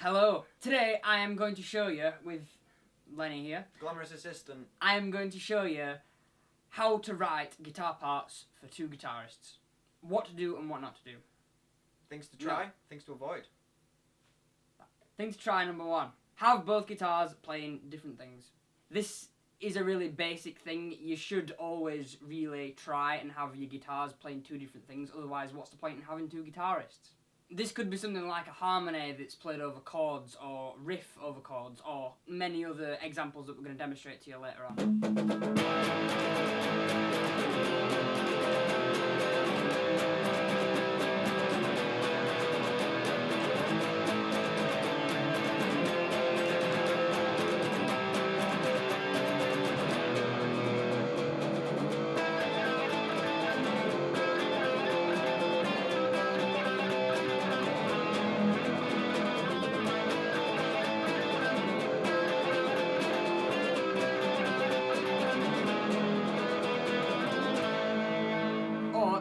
Hello. Today I am going to show you, with Lenny here, Glamorous assistant. I am going to show you how to write guitar parts for two guitarists. What to do and what not to do. Things to try, things to avoid. Things to try, number one. Have both guitars playing different things. This is a really basic thing. You should always really try and have your guitars playing two different things, otherwise what's the point in having two guitarists? This could be something like a harmony that's played over chords, or riff over chords, or many other examples that we're going to demonstrate to you later on.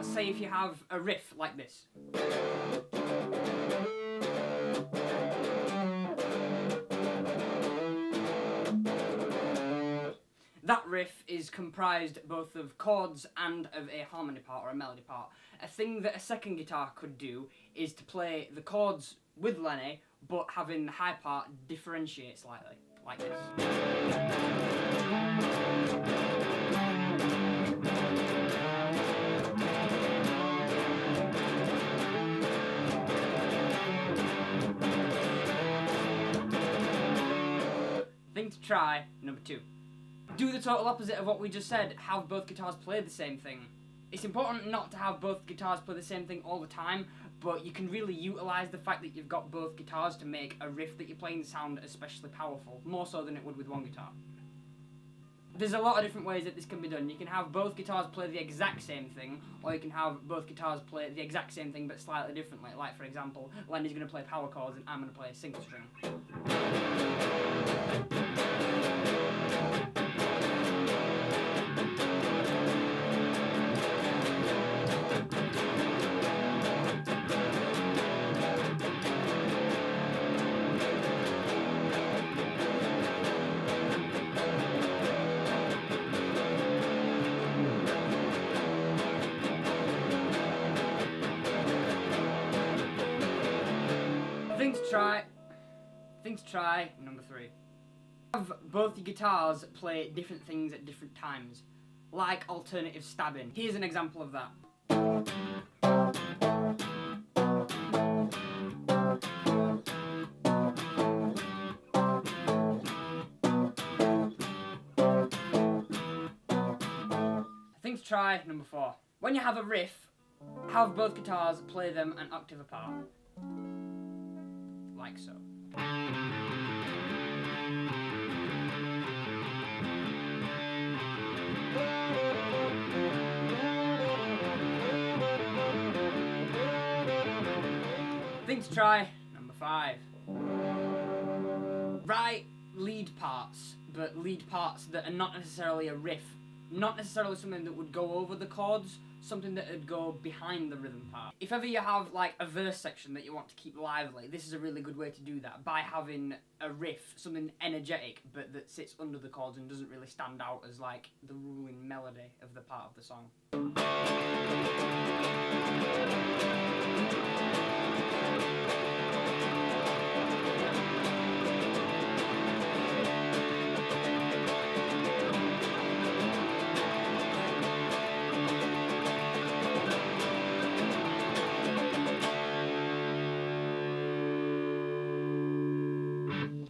Say if you have a riff like this. That riff is comprised both of chords and of a harmony part or a melody part. A thing that a second guitar could do is to play the chords with Lenny, but having the high part differentiate slightly, like this. Thing to try, number two. Do the total opposite of what we just said, have both guitars play the same thing. It's important not to have both guitars play the same thing all the time, but you can really utilise the fact that you've got both guitars to make a riff that you're playing sound especially powerful, more so than it would with one guitar. There's a lot of different ways that this can be done. You can have both guitars play the exact same thing, or you can have both guitars play the exact same thing but slightly differently. Like, for example, Lenny's going to play power chords and I'm going to play a single string. Thing to try, number three. Have both your guitars play different things at different times, like alternative stabbing. Here's an example of that. Thing to try, number four. When you have a riff, have both guitars play them an octave apart. Like so. Thing to try, number five. Write lead parts, but lead parts that are not necessarily a riff, not necessarily something that would go over the chords, something that would go behind the rhythm part. If ever you have like a verse section that you want to keep lively, this is a really good way to do that, by having a riff, something energetic, but that sits under the chords and doesn't really stand out as like the ruling melody of the part of the song.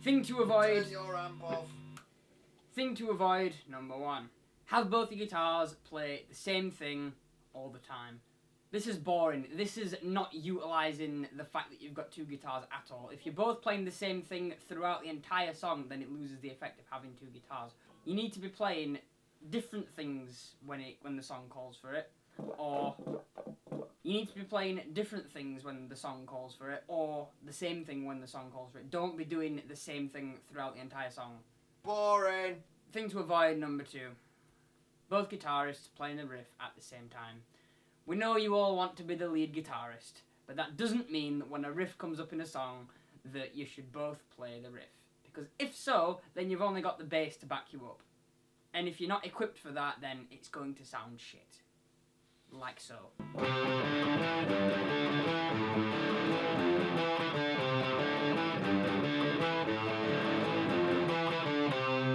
Thing to avoid. Turn your amp off. Thing to avoid, number one. Have both your guitars play the same thing all the time. This is boring. This is not utilising the fact that you've got two guitars at all. If you're both playing the same thing throughout the entire song, then it loses the effect of having two guitars. You need to be playing different things when the song calls for it, or you need to be playing different things when the song calls for it, or the same thing when the song calls for it. Don't be doing the same thing throughout the entire song. Boring. Thing to avoid, number two. Both guitarists playing the riff at the same time. We know you all want to be the lead guitarist, but that doesn't mean that when a riff comes up in a song that you should both play the riff. Because if so, then you've only got the bass to back you up. And if you're not equipped for that, then it's going to sound shit. Like so.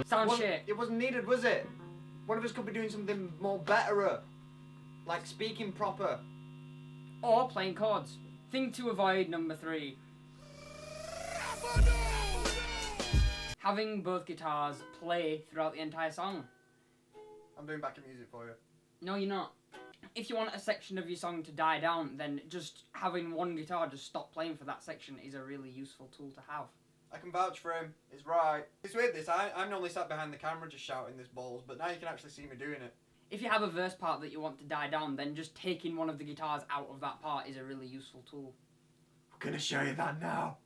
Sound shit. It wasn't needed, was it? One of us could be doing something more better, like speaking proper. Or playing chords. Thing to avoid, number 3. Having both guitars play throughout the entire song. I'm doing backing music for you. No, you're not. If you want a section of your song to die down, then just having one guitar just stop playing for that section is a really useful tool to have. I can vouch for him. It's right. It's weird this. I'm normally sat behind the camera just shouting this balls, but now you can actually see me doing it. If you have a verse part that you want to die down, then just taking one of the guitars out of that part is a really useful tool. I'm gonna show you that now.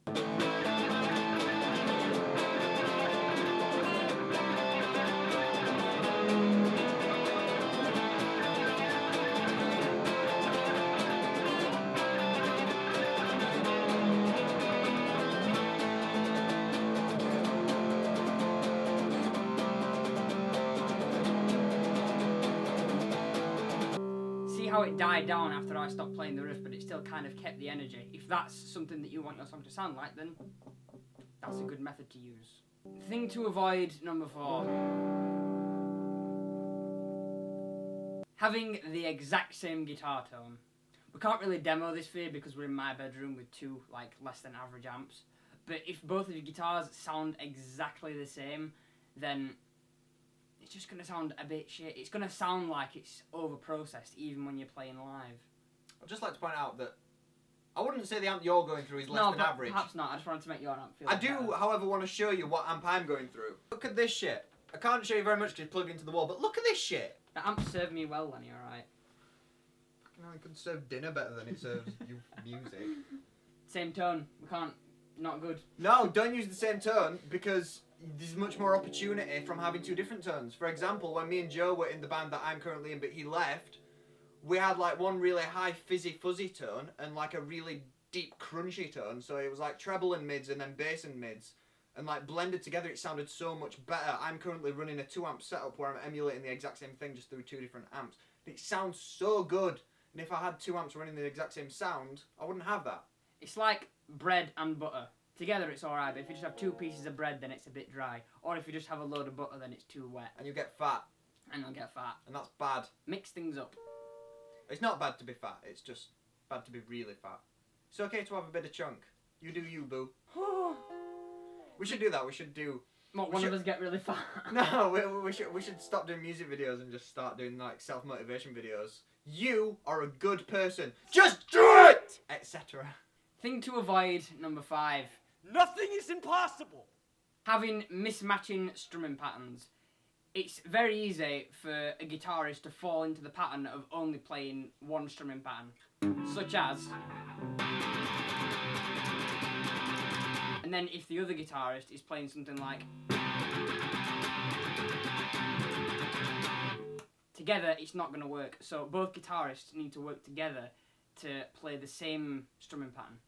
How it died down after I stopped playing the riff, but it still kind of kept the energy. If that's something that you want your song to sound like, then that's a good method to use. Thing to avoid, number 4. Having the exact same guitar tone. We can't really demo this for you because we're in my bedroom with 2, like, less than average amps. But if both of your guitars sound exactly the same, then it's just going to sound a bit shit. It's going to sound like it's over-processed, even when you're playing live. I'd just like to point out that I wouldn't say the amp you're going through is less than average. Perhaps not. I just wanted to make your amp feel I better. do, however, want to show you what amp I'm going through. Look at this shit. I can't show you very much because it's plugged into the wall, but look at this shit. The amp served me well, Lenny, alright? Fucking hell, it could serve dinner better than it serves you music. Same tone. We can't. Not good. No, don't use the same tone because there's much more opportunity from having 2 different tones. For example, when me and Joe were in the band that I'm currently in, but he left, we had like one really high fizzy fuzzy tone and like a really deep crunchy tone. So it was like treble and mids and then bass and mids. And like blended together it sounded so much better. I'm currently running a 2-amp setup where I'm emulating the exact same thing just through 2 different amps. It sounds so good. And if I had 2 amps running the exact same sound, I wouldn't have that. It's like bread and butter. Together it's alright, but if you just have 2 pieces of bread, then it's a bit dry. Or if you just have a load of butter, then it's too wet. And you get fat. And you'll get fat. And that's bad. Mix things up. It's not bad to be fat, it's just bad to be really fat. It's okay to have a bit of chunk. You do you, boo. We should do that, we should do... What, one of us get really fat? No, we should stop doing music videos and just start doing like self-motivation videos. You are a good person. Just do it! Etc. Thing to avoid, number 5. Nothing is impossible! Having mismatching strumming patterns. It's very easy for a guitarist to fall into the pattern of only playing one strumming pattern. Such as... And then if the other guitarist is playing something like... Together, it's not going to work. So both guitarists need to work together to play the same strumming pattern.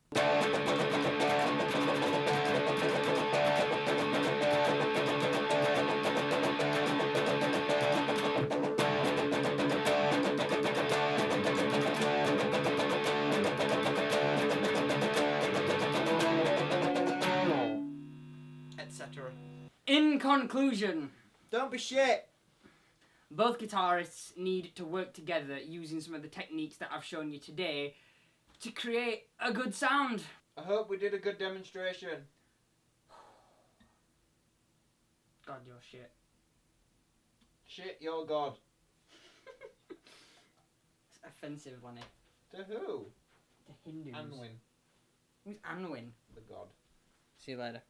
Etc. In conclusion, Don't be shit! both guitarists need to work together using some of the techniques that I've shown you today to create a good sound. I hope we did a good demonstration. God, you're shit. Shit, you're God. It's offensive, Lenny. To who? To Hindus. Anwin, Who's Anwin? the god. See you later.